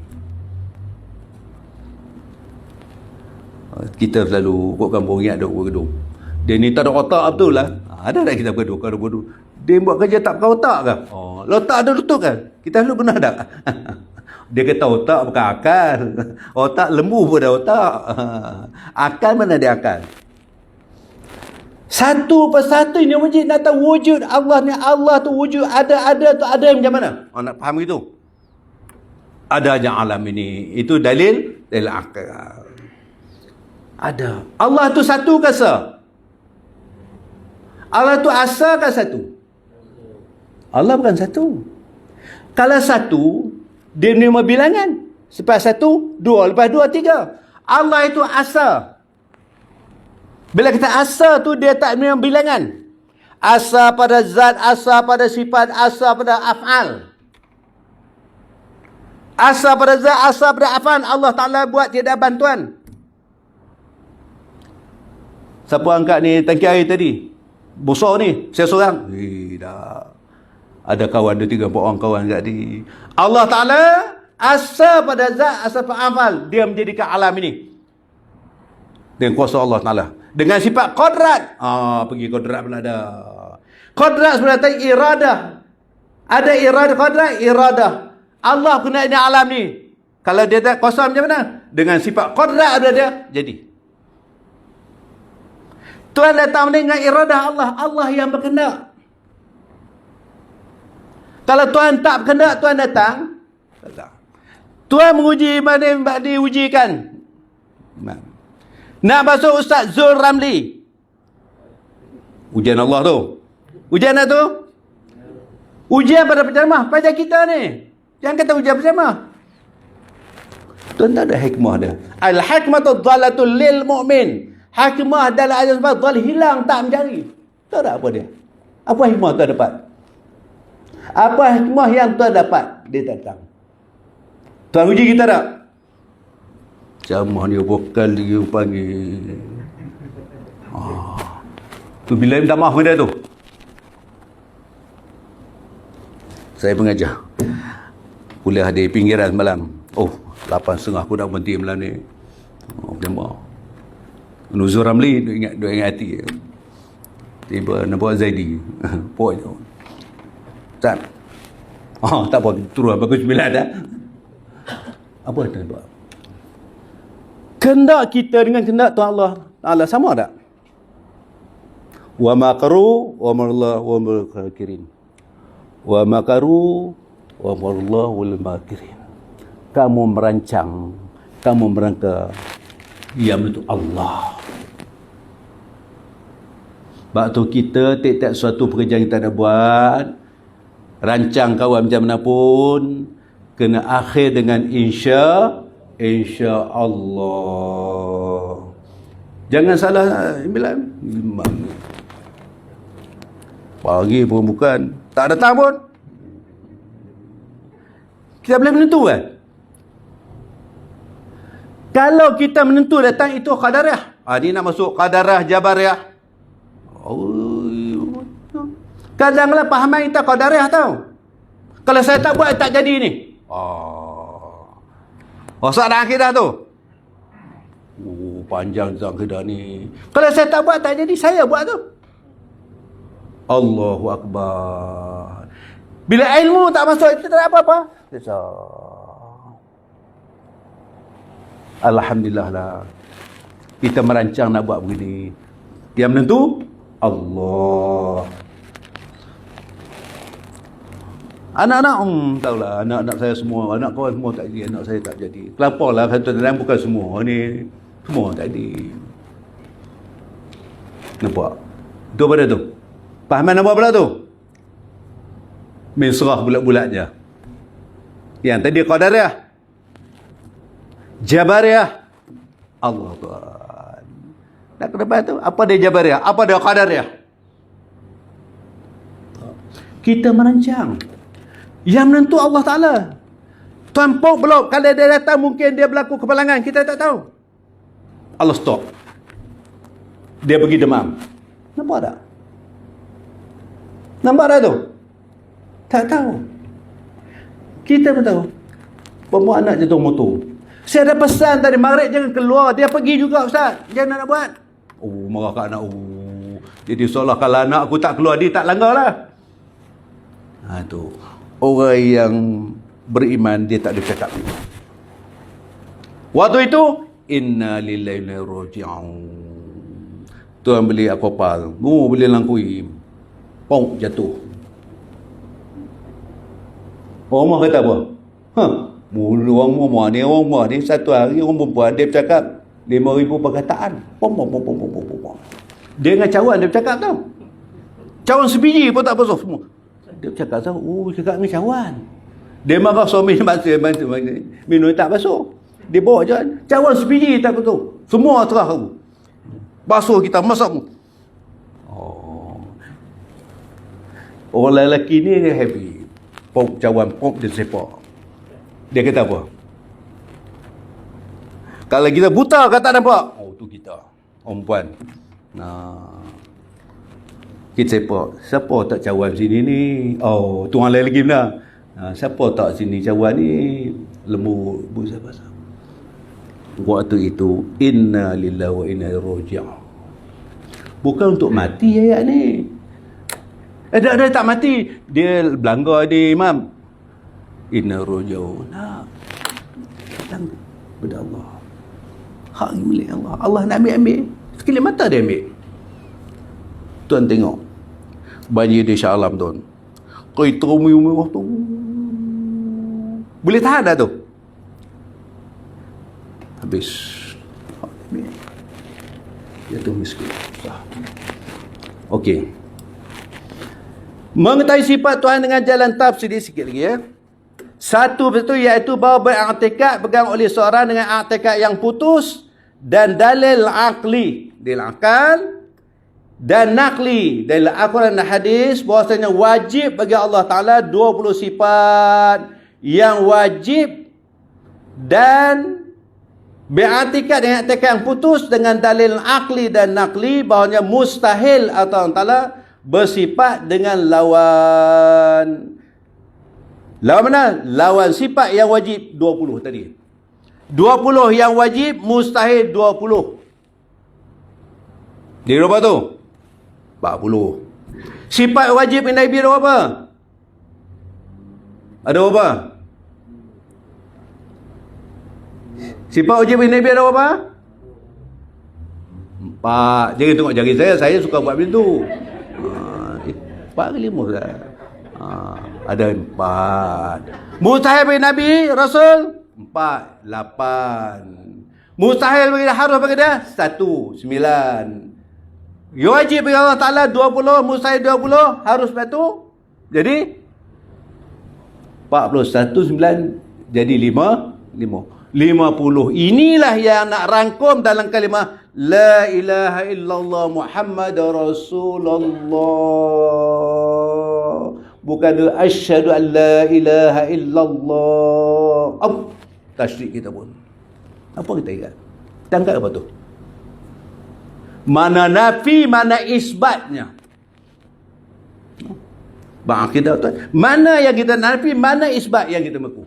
Kita selalu kot kampung ingat duk bergaduh. Dia ni tak ada otak betul lah. Ada tak kita bergaduh? Dia buat kerja tak pakai otak ke? Oh, letak ada lutut kan? Kita selalu pernah tak? Dia kata otak bukan akal. Otak lembu pun dah otak. Akal mana ada akal? Satu persatu ini wujud. Nak tahu wujud Allah ni, Allah tu wujud. Ada tu ada macam mana? Nak faham gitu? Ada je alam ini. Itu dalil akal. Ada. Allah tu satu ke asa? Allah tu asa ke satu? Allah bukan satu. Kalau satu, dia menerima bilangan. Lepas satu, dua. Lepas dua, tiga. Allah itu asa. Bila kita asa tu, dia tak menerima bilangan. Asa pada zat, asa pada sifat, asa pada af'al. Asa pada zat, asa pada af'al. Allah Ta'ala buat tiada bantuan. Siapa angkat ni tangki air tadi? Besar ni. Saya seorang. Dah. Ada kawan dia 3-4 orang kawan kat ni. Allah Ta'ala asa pada zat, asa pada af'al. Dia menjadikan alam ini. Dengan kuasa Allah Ta'ala. Dengan sifat qadrat. Pergi qadrat pula dah. Qadrat sebenarnya iradah. Ada iradah qadrat, iradah. Allah kena di alam ni. Kalau dia tak kuasa macam mana? Dengan sifat qadrat ada dia, jadi. Tuhan datang dengan iradah Allah. Allah yang berkehendak. Kalau Tuhan tak berkehendak, Tuhan datang. Tuhan menguji, mana diujikan. Nak masuk Ustaz Zul Ramli. Ujian Allah tu. Ujian apa tu? Ujian pada penceramah. Pada kita ni. Jangan kata ujian penceramah. Tuhan tak ada hikmah dia. Al-hikmatu dhalatul lil mu'min. Hikmah dalam ayat sebab dhal hilang tak mencari. Tak ada apa dia. Apa hikmah Tuhan dapat? Apa hikmah yang Tuhan dapat? Dia datang. Tuhan uji kita tak? Jamah dia vokal dia panggil. Tu bila minta maaf ke dia tu? Saya pengajar. Kuliah di pinggiran semalam. 8.30 aku dah berhenti malam ni. Memang. Nuzul Ramli, duk ingat hati. Tiba nampak Zaidi. Pok je. Tak. Tak apa, turun bagus 9 dah. Apa tu buat? Kehendak kita dengan kehendak Tuhan Allah Ta'ala sama tak? Wa makaru wa marallahu wa makirin. Wa makaru wa marallahu wal makirin. Kamu merancang, kamu merangka, yang itu Allah. Sebab tu kita tiap-tiap suatu pekerjaan kita nak buat, rancang kawan macam mana pun, kena akhir dengan insya Allah. Jangan salah bilang pagi pun bukan, tak datang pun. Kita boleh menentu kan? Kalau kita menentu datang, itu qadariyah. Ni nak masuk qadariyah jabariyah. Kadang-kadang pahaman kita qadariyah tau. Kalau saya tak buat, tak jadi ni. Masak dah akidah tu. Panjang tu akidah ni. Kalau saya tak buat, tak jadi. Saya buat tu. Allahu Akbar. Bila ilmu tak masuk, itu tak ada apa-apa. Alhamdulillah lah. Kita merancang nak buat begini. Yang menentu, Allah. Anak-anak, tahulah, anak-anak saya semua, anak kawan semua tak jadi, anak saya tak jadi. Kelapa lah, kadang-kadang bukan semua. Ni, semua tak jadi. Nampak? Itu pada tu. Pahaman nampak pula tu? Misrah bulat-bulat je. Yang tadi qadariyah. Jabariyah. Allah Tuhan. Nak ke depan tu? Apa dia jabariyah? Apa dia qadariyah? Kita merancang. Yang menentu Allah Ta'ala. Tuan Pok belum. Kalau dia datang, mungkin dia berlaku kepalangan. Kita tak tahu. Allah stop. Dia pergi demam. Nampak tak? Nampak tak tu? Tak tahu. Kita pun tahu. Bawa anak jatuh motor. Saya ada pesan tadi, maghrib jangan keluar. Dia pergi juga, Ustaz. Jangan nak buat. Marah kat anak. Jadi seolah kalau anak aku tak keluar, dia tak langgar lah. Tu. Orang yang beriman, dia tak ada cakap ni. Waktu itu, inna lillahi wa inna ilaihi raji'un. Tuan beli apa-apa, beli langkui, pong jatuh. Orang rumah kata apa? Orang rumah ni satu hari orang perempuan dia bercakap 5,000 perkataan. Pom. Dia dengan cawan dia bercakap tau. Cawan sebiji pun tak basuh semua. Dia bercakap tau, cakap dengan cawan. Dia marah suami dia minum tak basuh. Dia bawa cawan sebiji tak basuh. Semua terah aku. Basuh kita, masak. Orang lelaki ni dia happy. Pop cawan, pop dia sepak. Dia kata apa? Kalau kita buta kata nampak, tu kita. Orang perempuan. Kita sepak. Siapa tak cawan sini ni? Tuan lain lagi benar. Siapa tak sini cawan ni? Lembu basah. Waktu itu, inna lillahi wa inna ilaihi raji'un. Bukan untuk mati ayat ni. Dia tak mati. Dia belanggar dia, Imam. Inna raji'un. Datang kepada Allah. Hak milik Allah. Allah nak ambil. Sekali mata dia ambil. Tuan tengok. Banjir di Shah Alam tuan. Kereta merah tu. Boleh tahan dah tu. Habis. Hak ambil. Dia tu miskin. Okey. Mengetahui sifat Tuhan dengan jalan tafsir sikit lagi ya. Satu betul iaitu bahawa beriktikad pegang oleh seorang dengan iktikad yang putus dan dalil akli, dalil akal dan nakli, dalil Al-Quran dan hadis bahwasanya wajib bagi Allah Taala 20 sifat yang wajib dan beriktikad dengan iktikad yang putus dengan dalil akli dan nakli bahawanya mustahil Allah Taala bersifat dengan lawan mana? Lawan sifat yang wajib 20 tadi. 20 yang wajib mustahil 20. Dia berapa tu? 40. Sifat wajib Nabi ada berapa? Ada berapa? Sifat wajib Nabi ada berapa? 4. Jangan tengok jari saya suka buat macam tu. 4 ke 5 lah. Ada 4. Mustahil bagi Nabi Rasul 4, 8. Mustahil bagi dia, harus bagi dia 1, 9. Wajib bagi Allah Ta'ala 20, mustahil 20, harus betul. Jadi 41, 9 jadi 50. Inilah yang nak rangkum dalam kalimah La ilaha illallah Muhammad Rasulullah. Bukan asyhadu an la ilaha illallah. Tasyrik kita pun. Apa kita ingat? Kita angkat apa tu? Mana nafi, mana isbatnya. Bang akidah tu. Mana yang kita nafi, mana isbat yang kita mengaku.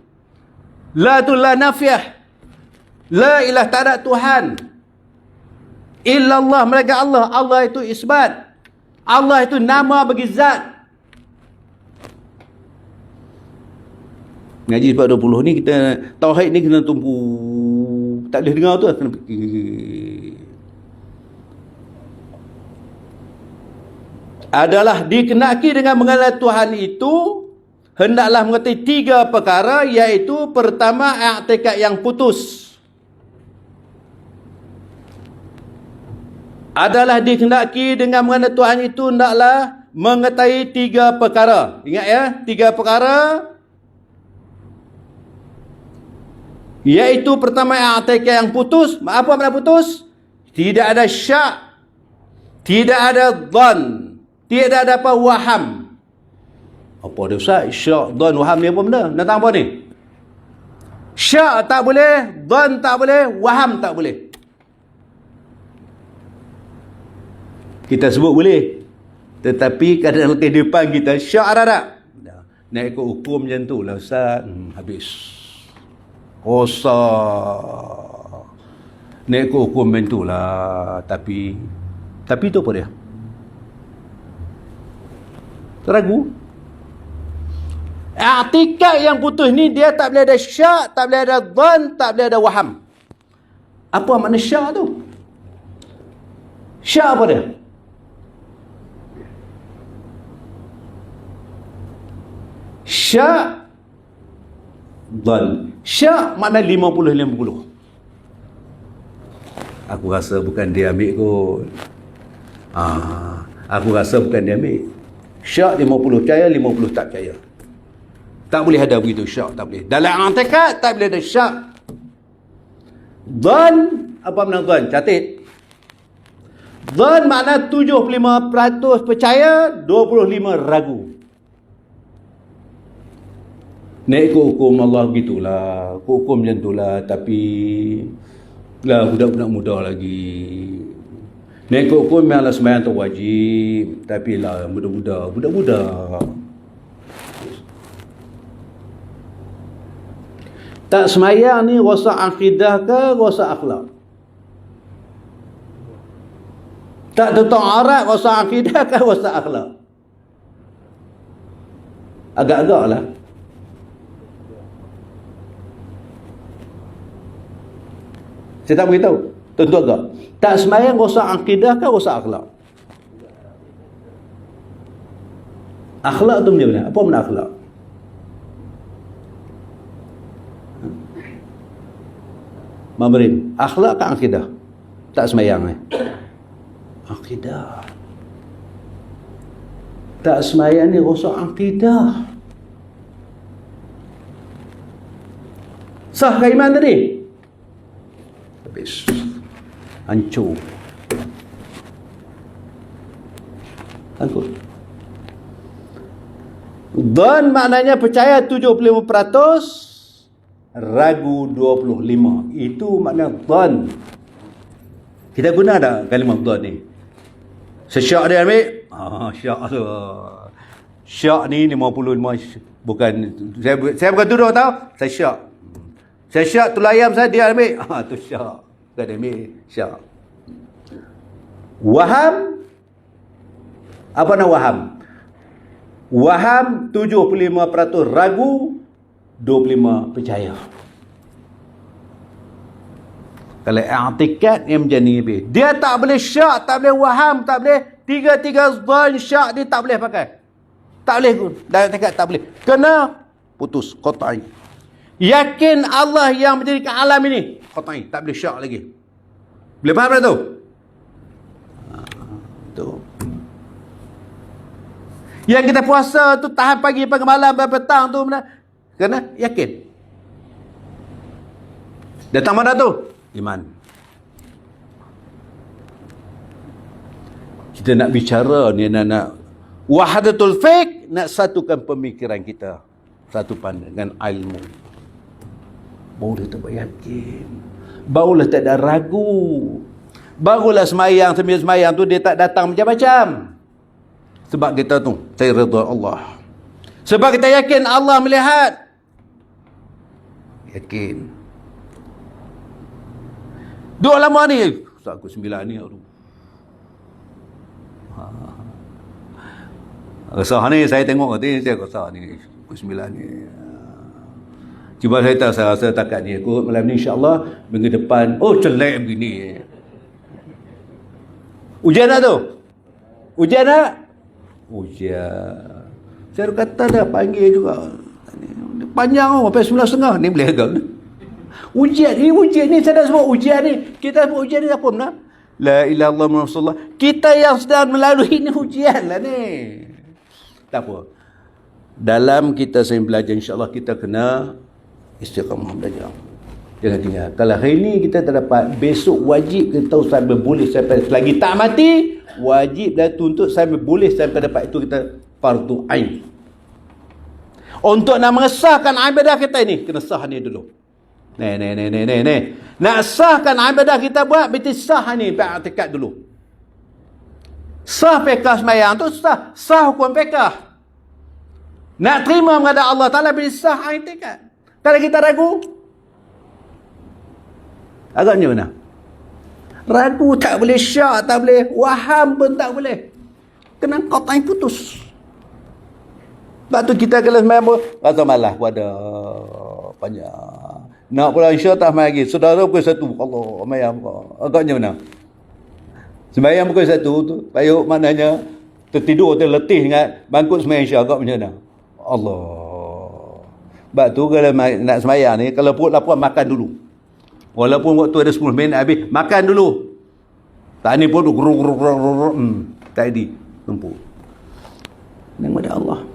La tu la nafiyah. La ilah tak ada Tuhan. Illallah, mereka Allah. Allah itu isbat. Allah itu nama bagi zat. Ngaji 420 ni kita tauhid ni kena tumpu. Tak boleh dengar tu kena fikir. Adalah dikenaki dengan mengenal Tuhan itu hendaklah mengerti 3 perkara, iaitu pertama i'tikad yang putus. Adalah dikehendaki dengan mengenal Tuhan itu hendaklah mengetahui 3 perkara. Ingat ya, 3 perkara. Iaitu pertama i'tikad yang putus. Apa makna putus? Tidak ada syak, tidak ada dhan, tidak ada apa waham. Apa dia Ustaz? Syak, dhan, waham ni apa benda? Datang apa ni? Syak tak boleh, dhan tak boleh, waham tak boleh. Kita sebut boleh, tetapi kadang-kadang kehidupan kita syak ada tak? Nak ikut hukum macam tu lah Ustaz. Habis rosak. Nak ikut hukum macam tu lah. Tapi tu apa dia? Ragu. I'tikad yang putus ni dia tak boleh ada syak, tak boleh ada dhan, tak boleh ada waham. Apa makna syak tu? Syak apa dia? Syak, dhan. Syak makna 50-50. Aku rasa bukan dia ambil kot. Aku rasa bukan dia ambil. Syak 50 percaya, 50 tak percaya. Tak boleh ada begitu syak, tak boleh. Dalam i'tikad tak boleh ada syak. Dhan, apa makna dhan? Catat. Dhan makna 75% percaya, 25 ragu. Naik ke hukum Allah begitulah. Hukum macam itulah. Tapi lah budak-budak muda lagi. Naik ke hukum memanglah sembahyang tu wajib. Tapi lah budak-budak. Tak sembahyang ni rosak akidah ke rosak akhlak? Tak tutup aurat rosak akidah ke rosak akhlak? Agak-agak lah. Saya tak beritahu. Tentu agak. Tak sembahyang rosak akidah ke rosak akhlak? Akhlak tu macam mana? Apa makna akhlak? Mamrin, akhlak ke akidah? Tak sembahyang akidah. Tak sembahyang ni rosak akidah. Sah ke iman tadi? Habis. Hancur. Angkut. Dhan maknanya percaya 75%, ragu 25. Itu makna dhan. Kita guna tak kalimah dhan ni? Sesyak dia ambil? Syak tu. Syak ni 55. Bukan, saya bukan tuduh tau. Saya syak. Saya syak tu layam saya, dia ambil. Tu syak. Dia ambil syak. Waham. Apa nak waham? Waham 75% ragu, 25 percaya. Kalau i'tikad yang macam ni, dia tak boleh syak, tak boleh waham, tak boleh tiga-tiga dhan syak, dia tak boleh pakai. Tak boleh pun. Dalam i'tikad tak boleh. Kena putus, qat'i. Yakin Allah yang menjadikan alam ini, qat'i, tak boleh syak lagi. Boleh faham tak tu? Tu. Yang kita puasa tu tahan pagi, pagi malam, petang tu mana? Kerana yakin. Datang mana tu? Iman. Kita nak bicara ni, nak wahdatul fiqh, nak satukan pemikiran kita, satu pandangan ilmu. Barulah tak yakin, barulah tak ada ragu, barulah semayang tu dia tak datang macam-macam. Sebab kita tu saya redha Allah, sebab kita yakin Allah melihat. Yakin. Dua lama ni Ustaz aku 9 ni resah ni, saya tengok nanti saya resah ni aku 9 ni. Cuba saya rasa takat ni aku malam ni insya-Allah, minggu depan celek begini. Ujian tak tu? Ujian tak? Ujian. Saya kata dah panggil juga. Panjang sampai 9.30 ni boleh agak. Ujian ni saya dah sebut ujian ni. Kita sebut ujian ni apa benda? La ilaha illallah Rasulullah. Kita yang sedang melalui ni ujian lah ni. Tak apa. Dalam kita saya belajar insya-Allah kita kena istiqamah belajar. Jangan tinggal. Kalau hari ni kita tak dapat, besok wajib kita tahu sampai boleh sampai selagi tak mati, wajib dah tuntut sampai boleh sampai dapat itu kita fardu ain. Untuk nak mengesahkan ibadah kita ini, kena sah ni dulu. Ni. Nak sahkan ibadah kita buat, berarti sah ni i'tikad dulu. Sah fiqh sembahyang tu sah hukum fiqh. Nak terima menghadap Allah Taala, berarti sah i'tikad. Kalau kita ragu, agaknya mana? Ragu tak boleh syak, tak boleh waham pun tak boleh. Kena qat'i putus. Sebab tu kita kalau sembahyang pun rasa malas pun ada banyak. Nak pula insya tak sembahyang lagi. Saudara pukul 1. Allah, sembahyang agaknya mana? Sembahyang pukul 1 tu, payuk maknanya tertidur, terletih dengan bangkut sembahyang insya agak macam mana? Allah. Sebab tu kalau nak sembahyang ni, kalau perut lapar makan dulu. Walaupun waktu ada 10 minit habis, makan dulu. Tak ni pun tak jadi. Lempu. Nama dia Allah.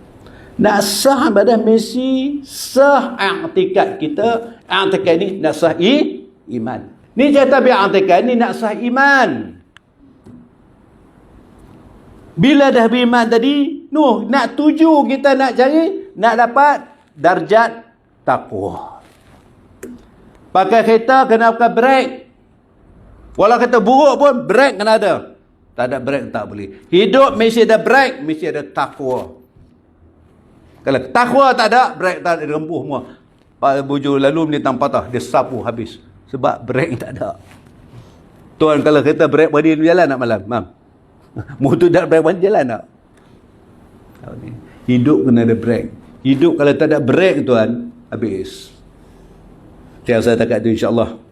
Nak sah ibadah mesti sah i'tikad kita. I'tikad ni nak sah iman. Ni cerita i'tikad ni nak sah iman. Bila dah beriman tadi, nak tuju kita nak cari, nak dapat darjat taqwa. Pakai kereta kena pakai brek. Walau kata buruk pun brek kena ada. Tak ada brek tak boleh. Hidup mesti ada brek, mesti ada taqwa. Kalau taqwa tak ada, brek tak ada, rempuh semua. Pak bujur lalu ni tanpa patah, dia sapu habis. Sebab brek tak ada. Tuan kalau kereta brek body jalan nak malam, mam. Motor tak brek body jalan tak? Hidup kena ada brek. Hidup kalau tak ada brek tuan, habis. Yang saya takat tu insya-Allah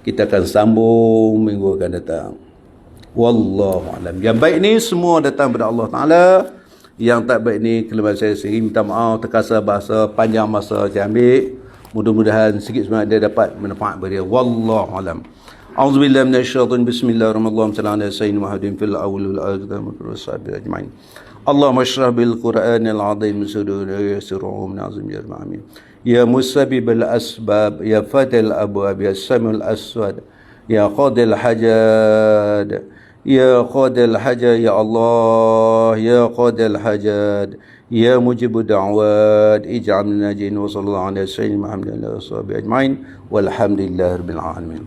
kita akan sambung minggu akan datang. Wallahu alam. Yang baik ni semua datang daripada Allah Taala. Yang tak baik ni kelemahan saya sendiri, minta maaf, terkasar bahasa panjang masa saya ambil. Mudah-mudahan sikit sebanyak dia dapat manfaat bagi dia. Wallahu alam. A'udzubillahi minasyaitonir bismillahirrahmanirrahim. Sallallahu alaihi wasallam Muhammadin fil awwal wal akhir wa sahbihi ajma'in. Allahumma shrah bil Qur'anil azim sudurana yassirhu min azim ya amin. Ya musabbibal asbab, ya fatal abwab, ya samul aswad, ya qadil hajat, ya qadil hajat, ya Allah, ya qadil hajat, ya mujibud da'wat, ij'alna najin wa sallallahu alaihi wasallam Muhammadin wa sahbihi ajma'in walhamdulillahirabbil alamin.